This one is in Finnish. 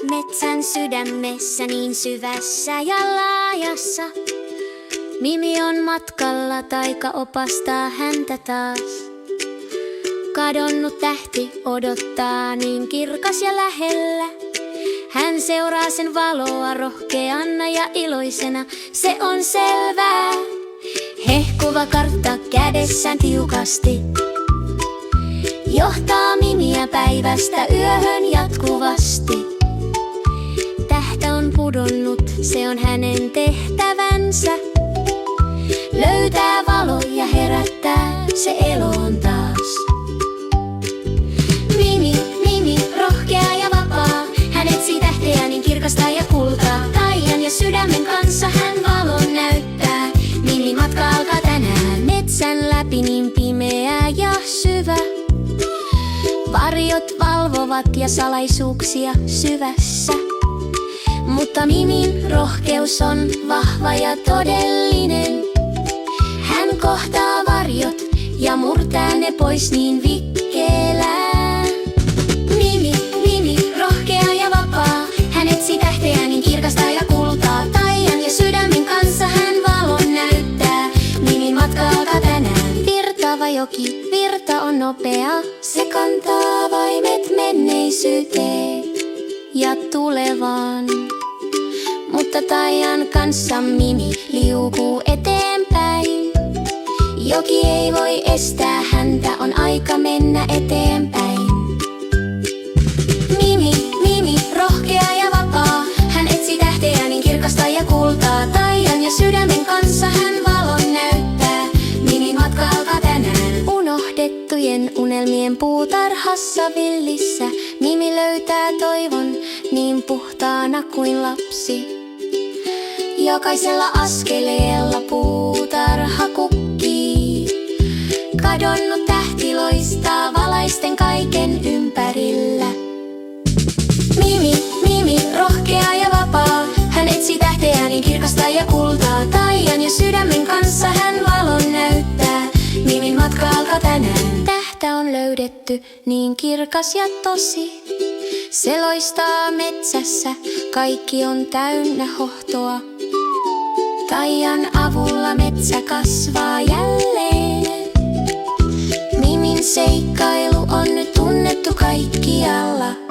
metsän sydämessä niin syvässä ja laajassa. Mimi on matkalla, taika opastaa häntä taas. Kadonnut tähti odottaa niin kirkas ja lähellä. Hän seuraa sen valoa rohkeana ja iloisena, se on selvää. Hehkuva kartta kädessään tiukasti johtaa Mimiä päivästä yöhön jatkuvasti. Tähtä on pudonnut, se on hänen tehtävänsä. Löytää valo ja herättää se eloon taas. Mimi, rohkea ja vapaa. Hän etsii tähteä niin kirkasta ja kultaa. Taian ja sydämen kanssa hän valon näyttää. Mimi matka alkaa tänään. Metsän läpi niin pimeä ja syvä. Varjot valvovat ja salaisuuksia syvässä. Mutta Mimin rohkeus on vahva ja todellinen. Hän kohtaa varjot ja murtaa ne pois niin vikkeellään. Mimi, rohkea ja vapaa. Hän etsii tähteä niin kirkasta ja kultaa. Taian ja sydämen kanssa hän valon näyttää. Mimin matka alkaa tänään. Virtaava joki, virta on nopea. Se kantaa vaimet menneisyyteen ja tulevaan. Mutta Taian kanssa Mimi liukuu eteenpäin. Joki ei voi estää häntä, on aika mennä eteenpäin. Mimi, rohkea ja vapaa. Hän etsii tähteä niin kirkasta ja kultaa. Taian ja sydämen kanssa hän valon näyttää. Mimin matka alkaa tänään. Unohdettujen unelmien puutarhassa villissä. Mimi löytää toivon niin puhtaana kuin lapsi. Jokaisella askeleella puutarha kukkii. Kadonnut tähti loistaa valaisten kaiken ympärillä. Mimi, rohkea ja vapaa. Hän etsii tähteä niin kirkasta ja kultaa. Taian ja sydämen kanssa hän valon näyttää. Mimin matka alkaa tänään. Tähtä on löydetty niin kirkas ja tosi. Se loistaa metsässä, kaikki on täynnä hohtoa. Taian avulla metsä kasvaa jälleen. Mimin seikkailu on nyt tunnettu kaikkialla.